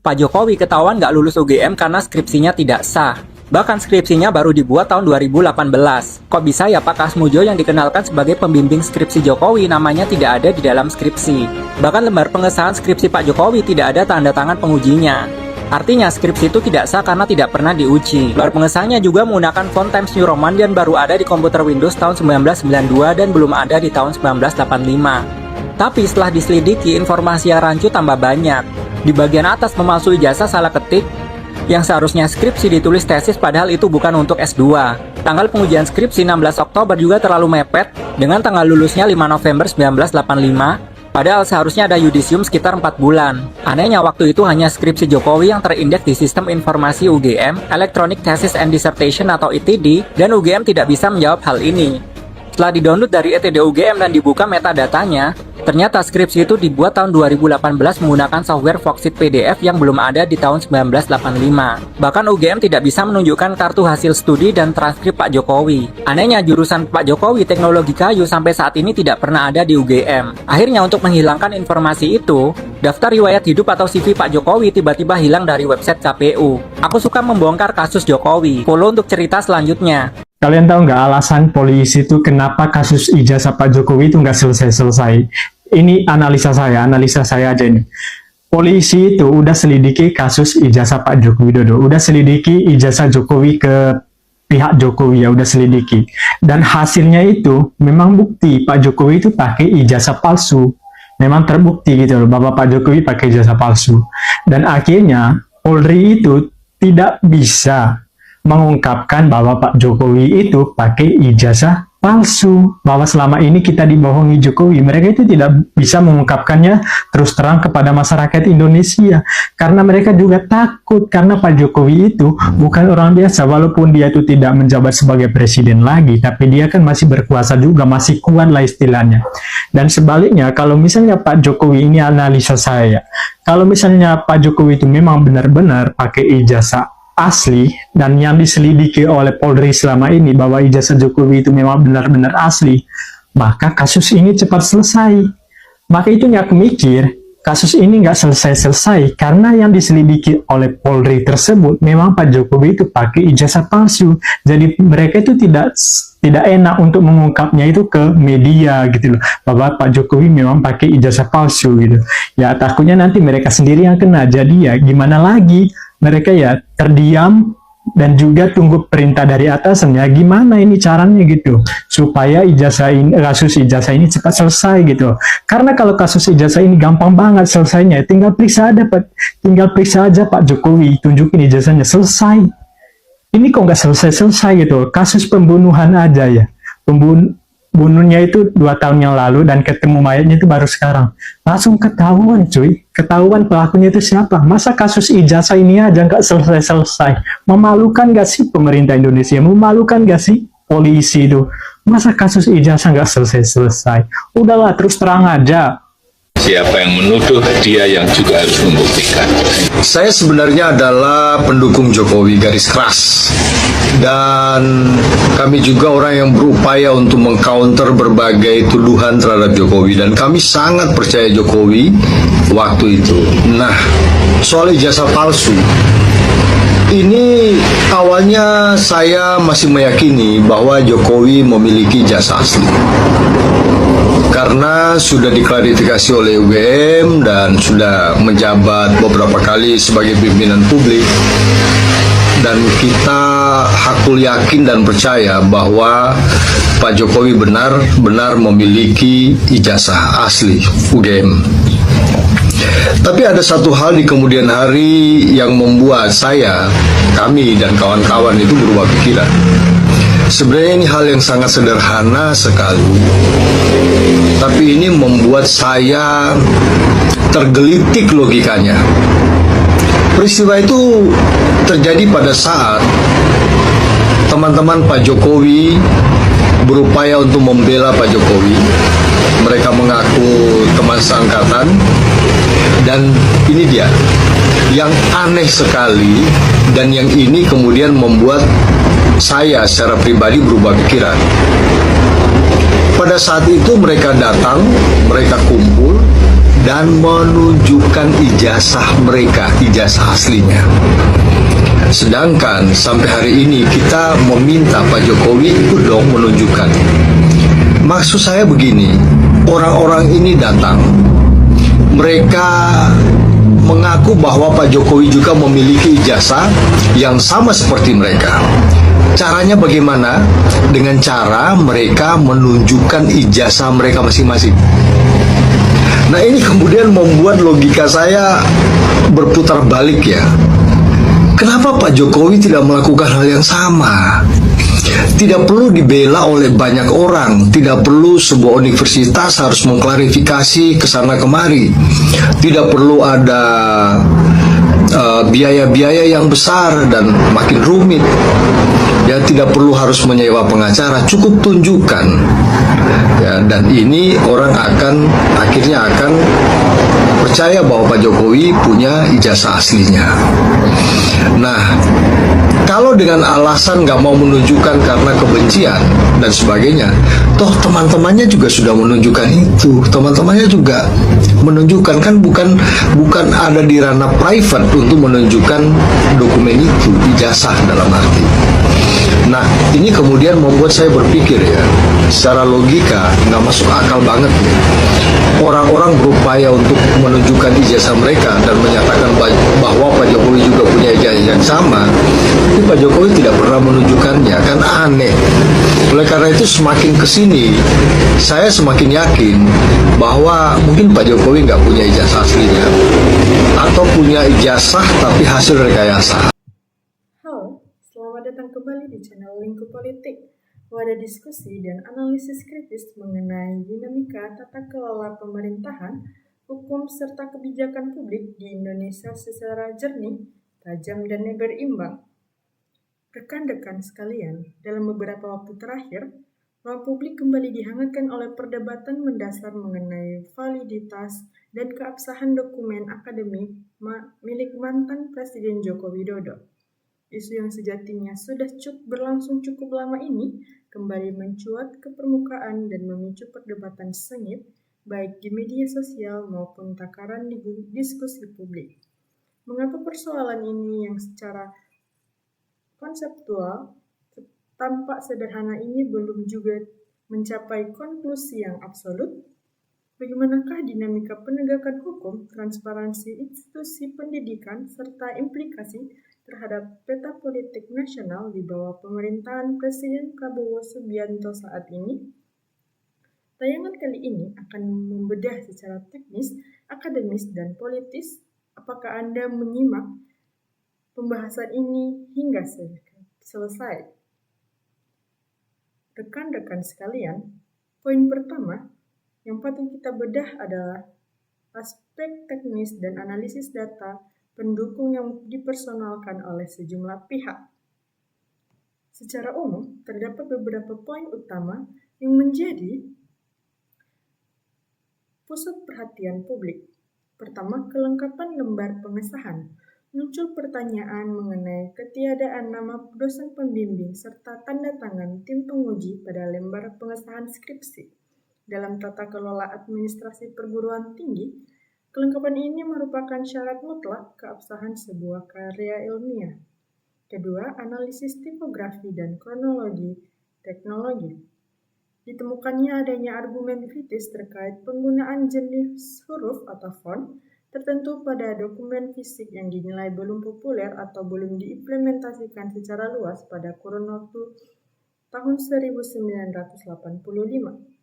Pak Jokowi ketahuan nggak lulus UGM karena skripsinya tidak sah. Bahkan skripsinya baru dibuat tahun 2018. Kok bisa ya Pak Kasmujo yang dikenalkan sebagai pembimbing skripsi Jokowi namanya tidak ada di dalam skripsi? Bahkan lembar pengesahan skripsi Pak Jokowi tidak ada tanda tangan pengujinya. Artinya skripsi itu tidak sah karena tidak pernah diuji. Lembar pengesahannya juga menggunakan font Times New Roman dan baru ada di komputer Windows tahun 1992 dan belum ada di tahun 1985. Tapi setelah diselidiki, informasi yang rancu tambah banyak. Di bagian atas memalsui ijazah salah ketik, yang seharusnya skripsi ditulis tesis padahal itu bukan untuk S2. Tanggal pengujian skripsi 16 Oktober juga terlalu mepet dengan tanggal lulusnya 5 November 1985, padahal seharusnya ada yudisium sekitar 4 bulan. Anehnya waktu itu hanya skripsi Jokowi yang terindeks di Sistem Informasi UGM, Electronic Thesis and Dissertation atau ETD, dan UGM tidak bisa menjawab hal ini. Setelah di-download dari ETD UGM dan dibuka metadatanya, ternyata skripsi itu dibuat tahun 2018 menggunakan software Foxit PDF yang belum ada di tahun 1985. Bahkan UGM tidak bisa menunjukkan kartu hasil studi dan transkrip Pak Jokowi. Anehnya jurusan Pak Jokowi Teknologi Kayu sampai saat ini tidak pernah ada di UGM. Akhirnya untuk menghilangkan informasi itu, daftar riwayat hidup atau CV Pak Jokowi tiba-tiba hilang dari website KPU. Aku suka membongkar kasus Jokowi. Follow untuk cerita selanjutnya. Kalian tahu nggak alasan polisi itu kenapa kasus ijazah Pak Jokowi itu nggak selesai-selesai? Ini analisa saya aja ini. Polisi itu udah selidiki kasus ijazah Pak Joko Widodo, udah selidiki ijazah Jokowi ke pihak Jokowi ya, udah selidiki. Dan hasilnya itu memang bukti Pak Jokowi itu pakai ijazah palsu. Memang terbukti gitu loh, bahwa Pak Jokowi pakai ijazah palsu. Dan akhirnya Polri itu tidak bisa mengungkapkan bahwa Pak Jokowi itu pakai ijazah palsu, bahwa selama ini kita dibohongi Jokowi. Mereka itu tidak bisa mengungkapkannya terus terang kepada masyarakat Indonesia karena mereka juga takut, karena Pak Jokowi itu bukan orang biasa. Walaupun dia itu tidak menjabat sebagai presiden lagi, tapi dia kan masih berkuasa juga, masih kuat lah istilahnya. Dan sebaliknya, kalau misalnya Pak Jokowi, ini analisa saya, kalau misalnya Pak Jokowi itu memang benar-benar pakai ijazah asli dan yang diselidiki oleh Polri selama ini bahwa ijazah Jokowi itu memang benar-benar asli, maka kasus ini cepat selesai. Maka itu nggak mikir kasus ini nggak selesai-selesai karena yang diselidiki oleh Polri tersebut memang Pak Jokowi itu pakai ijazah palsu. Jadi mereka itu tidak enak untuk mengungkapnya itu ke media gitu loh, bahwa Pak Jokowi memang pakai ijazah palsu gitu. Ya takutnya nanti mereka sendiri yang kena. Jadi ya gimana lagi, mereka ya terdiam dan juga tunggu perintah dari atasannya. Gimana ini caranya gitu supaya kasus ijazah ini cepat selesai gitu. Karena kalau kasus ijazah ini gampang banget selesainya, tinggal periksa aja Pak Jokowi, tunjukin ijazahnya, selesai. Ini kok nggak selesai gitu. Kasus pembunuhan aja ya, bunuhnya itu 2 tahun yang lalu dan ketemu mayatnya itu baru sekarang. Langsung ketahuan cuy, ketahuan pelakunya itu siapa. Masa kasus ijazah ini aja nggak selesai-selesai? Memalukan nggak sih pemerintah Indonesia? Memalukan nggak sih polisi itu? Masa kasus ijazah nggak selesai-selesai? Udahlah, terus terang aja. Siapa yang menuduh, dia yang juga harus membuktikan. Saya sebenarnya adalah pendukung Jokowi garis keras. Dan kami juga orang yang berupaya untuk mengcounter berbagai tuduhan terhadap Jokowi. Dan kami sangat percaya Jokowi waktu itu. Nah, soal ijazah palsu, ini awalnya saya masih meyakini bahwa Jokowi memiliki ijazah asli. Karena sudah diklarifikasi oleh UGM dan sudah menjabat beberapa kali sebagai pimpinan publik. Dan kita hakul yakin dan percaya bahwa Pak Jokowi benar-benar memiliki ijazah asli UGM. Tapi ada satu hal di kemudian hari yang membuat kami dan kawan-kawan itu berubah pikiran. Sebenarnya ini hal yang sangat sederhana sekali, tapi ini membuat saya tergelitik logikanya. Peristiwa itu terjadi pada saat teman-teman Pak Jokowi berupaya untuk membela Pak Jokowi. Mereka mengaku teman seangkatan, dan ini dia yang aneh sekali, dan yang ini kemudian membuat saya secara pribadi berubah pikiran. Pada saat itu mereka datang, mereka kumpul, dan menunjukkan ijazah mereka, ijazah aslinya. Sedangkan sampai hari ini kita meminta Pak Jokowi ikut dong menunjukkan. Maksud saya begini, orang-orang ini datang, mereka mengaku bahwa Pak Jokowi juga memiliki ijazah yang sama seperti mereka. Caranya bagaimana? Dengan cara mereka menunjukkan ijazah mereka masing-masing. Nah, ini kemudian membuat logika saya berputar balik ya. Kenapa Pak Jokowi tidak melakukan hal yang sama? Tidak perlu dibela oleh banyak orang, tidak perlu sebuah universitas harus mengklarifikasi ke sana kemari. Tidak perlu ada biaya-biaya yang besar dan makin rumit. Ya, tidak perlu harus menyewa pengacara, cukup tunjukkan. Ya, dan ini orang akhirnya akan percaya bahwa Pak Jokowi punya ijazah aslinya. Nah, kalau dengan alasan nggak mau menunjukkan karena kebencian dan sebagainya, toh teman-temannya juga sudah menunjukkan itu. Teman-temannya juga menunjukkan, kan bukan ada di ranah private untuk menunjukkan dokumen itu, ijazah dalam arti. Nah, ini kemudian membuat saya berpikir ya, secara logika nggak masuk akal banget nih. Orang-orang berupaya untuk menunjukkan ijazah mereka dan menyatakan bahwa Pak Jokowi juga punya ijazah yang sama, tapi Pak Jokowi tidak pernah menunjukkannya, kan aneh. Oleh karena itu semakin kesini, saya semakin yakin bahwa mungkin Pak Jokowi nggak punya ijazah aslinya, atau punya ijazah tapi hasil rekayasa. Halo, selamat datang kembali di channel Lingkup Politik, wadah diskusi dan analisis kritis mengenai dinamika tata kelola pemerintahan, hukum, serta kebijakan publik di Indonesia secara jernih, tajam, dan berimbang. Rekan-rekan sekalian, dalam beberapa waktu terakhir, ruang publik kembali dihangatkan oleh perdebatan mendasar mengenai validitas dan keabsahan dokumen akademik milik mantan Presiden Joko Widodo. Isu yang sejatinya sudah berlangsung cukup lama ini kembali mencuat ke permukaan dan memicu perdebatan sengit baik di media sosial maupun takaran di diskusi publik. Mengapa persoalan ini yang secara konseptual tampak sederhana ini belum juga mencapai konklusi yang absolut? Bagaimanakah dinamika penegakan hukum, transparansi institusi pendidikan, serta implikasi terhadap peta politik nasional di bawah pemerintahan Presiden Prabowo Subianto saat ini? Tayangan kali ini akan membedah secara teknis, akademis, dan politis. Apakah Anda menyimak pembahasan ini hingga selesai? Rekan-rekan sekalian, poin pertama yang patut kita bedah adalah aspek teknis dan analisis data pendukung yang dipersonalkan oleh sejumlah pihak. Secara umum, terdapat beberapa poin utama yang menjadi pusat perhatian publik. Pertama, kelengkapan lembar pengesahan. Muncul pertanyaan mengenai ketiadaan nama dosen pembimbing serta tanda tangan tim penguji pada lembar pengesahan skripsi. Dalam tata kelola administrasi perguruan tinggi, kelengkapan ini merupakan syarat mutlak keabsahan sebuah karya ilmiah. Kedua, analisis tipografi dan kronologi teknologi. Ditemukannya adanya argumen kritis terkait penggunaan jenis huruf atau font tertentu pada dokumen fisik yang dinilai belum populer atau belum diimplementasikan secara luas pada kurun waktu tahun 1985.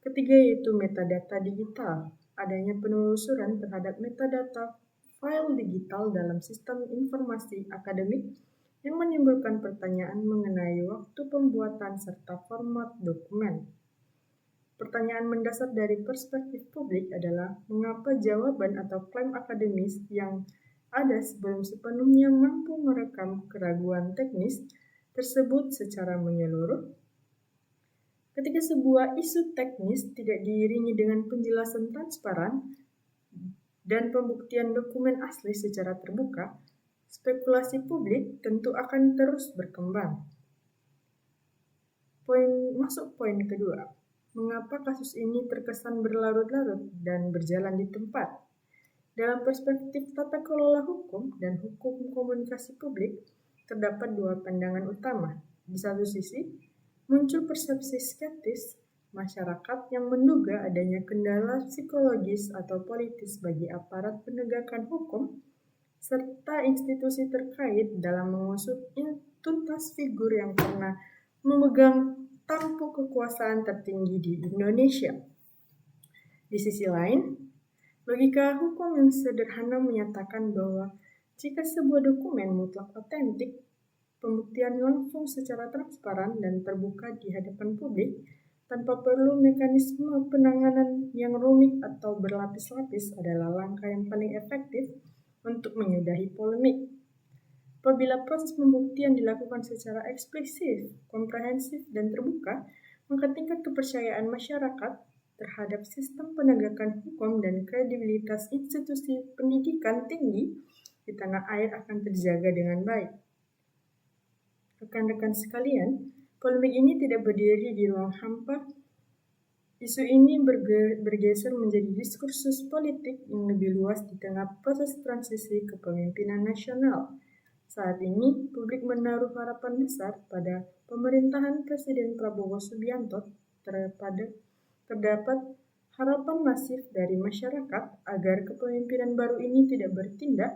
Ketiga yaitu metadata digital. Adanya penelusuran terhadap metadata file digital dalam sistem informasi akademik yang menimbulkan pertanyaan mengenai waktu pembuatan serta format dokumen. Pertanyaan mendasar dari perspektif publik adalah mengapa jawaban atau klaim akademis yang ada sebelum sepenuhnya mampu merekam keraguan teknis tersebut secara menyeluruh. Ketika sebuah isu teknis tidak diiringi dengan penjelasan transparan dan pembuktian dokumen asli secara terbuka, spekulasi publik tentu akan terus berkembang. Poin kedua. Mengapa kasus ini terkesan berlarut-larut dan berjalan di tempat? Dalam perspektif tata kelola hukum dan hukum komunikasi publik, terdapat dua pandangan utama. Di satu sisi, muncul persepsi skeptis masyarakat yang menduga adanya kendala psikologis atau politis bagi aparat penegakan hukum serta institusi terkait dalam mengusut tuntas figur yang pernah memegang tampuk kekuasaan tertinggi di Indonesia. Di sisi lain, logika hukum yang sederhana menyatakan bahwa jika sebuah dokumen mutlak otentik, pembuktian langsung secara transparan dan terbuka di hadapan publik tanpa perlu mekanisme penanganan yang rumit atau berlapis-lapis adalah langkah yang paling efektif untuk menyudahi polemik. Apabila proses pembuktian dilakukan secara eksplisit, komprehensif, dan terbuka, maka tingkat kepercayaan masyarakat terhadap sistem penegakan hukum dan kredibilitas institusi pendidikan tinggi di tanah air akan terjaga dengan baik. Rekan-rekan sekalian, polemik ini tidak berdiri di ruang hampa. Isu ini bergeser menjadi diskursus politik yang lebih luas di tengah proses transisi kepemimpinan nasional. Saat ini, publik menaruh harapan besar pada pemerintahan Presiden Prabowo Subianto. Terdapat harapan masif dari masyarakat agar kepemimpinan baru ini tidak bertindak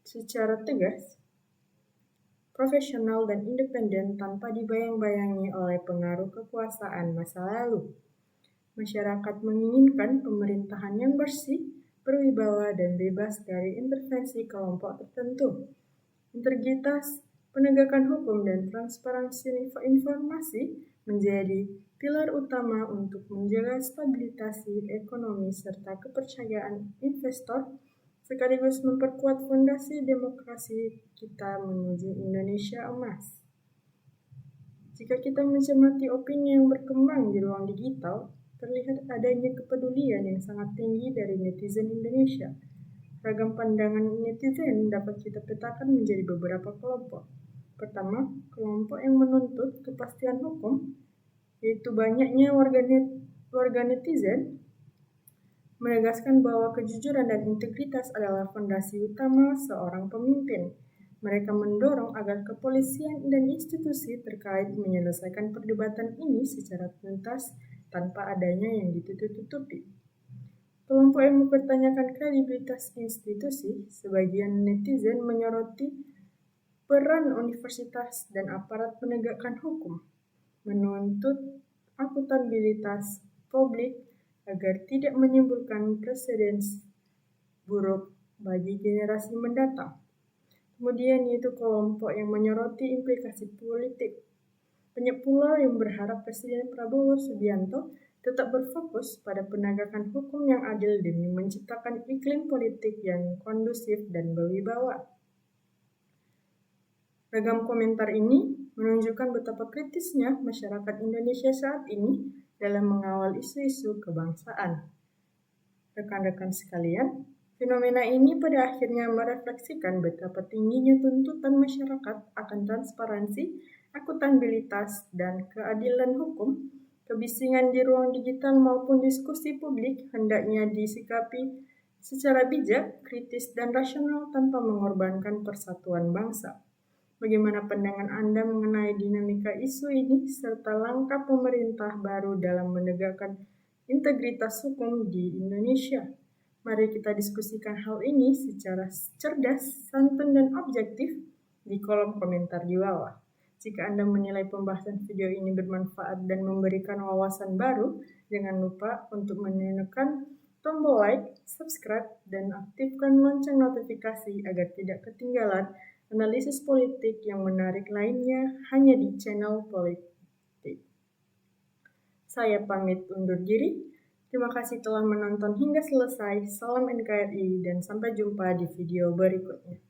secara tegas, profesional dan independen tanpa dibayang-bayangi oleh pengaruh kekuasaan masa lalu. Masyarakat menginginkan pemerintahan yang bersih, berwibawa, dan bebas dari intervensi kelompok tertentu. Integritas, penegakan hukum, dan transparansi informasi menjadi pilar utama untuk menjaga stabilitas ekonomi serta kepercayaan investor, sekaligus memperkuat fondasi demokrasi kita menuju Indonesia emas. Jika kita mencermati opini yang berkembang di ruang digital, terlihat adanya kepedulian yang sangat tinggi dari netizen Indonesia. Ragam pandangan netizen dapat kita petakan menjadi beberapa kelompok. Pertama, kelompok yang menuntut kepastian hukum, yaitu banyaknya warga netizen menegaskan bahwa kejujuran dan integritas adalah fondasi utama seorang pemimpin. Mereka mendorong agar kepolisian dan institusi terkait menyelesaikan perdebatan ini secara tuntas tanpa adanya yang ditutup-tutupi. Kelompok yang mempertanyakan kredibilitas institusi, sebagian netizen menyoroti peran universitas dan aparat penegakan hukum, menuntut akuntabilitas publik agar tidak menimbulkan preseden buruk bagi generasi mendatang. Kemudian yaitu kelompok yang menyoroti implikasi politik. Banyak pula yang berharap Presiden Prabowo Subianto tetap berfokus pada penegakan hukum yang adil demi menciptakan iklim politik yang kondusif dan berwibawa. Ragam komentar ini menunjukkan betapa kritisnya masyarakat Indonesia saat ini dalam mengawal isu-isu kebangsaan. Rekan-rekan sekalian, fenomena ini pada akhirnya merefleksikan betapa tingginya tuntutan masyarakat akan transparansi, akuntabilitas, dan keadilan hukum. Kebisingan di ruang digital maupun diskusi publik hendaknya disikapi secara bijak, kritis, dan rasional tanpa mengorbankan persatuan bangsa. Bagaimana pandangan Anda mengenai dinamika isu ini serta langkah pemerintah baru dalam menegakkan integritas hukum di Indonesia? Mari kita diskusikan hal ini secara cerdas, santun, dan objektif di kolom komentar di bawah. Jika Anda menilai pembahasan video ini bermanfaat dan memberikan wawasan baru, jangan lupa untuk menekan tombol like, subscribe, dan aktifkan lonceng notifikasi agar tidak ketinggalan analisis politik yang menarik lainnya hanya di channel Politik. Saya pamit undur diri. Terima kasih telah menonton hingga selesai. Salam NKRI dan sampai jumpa di video berikutnya.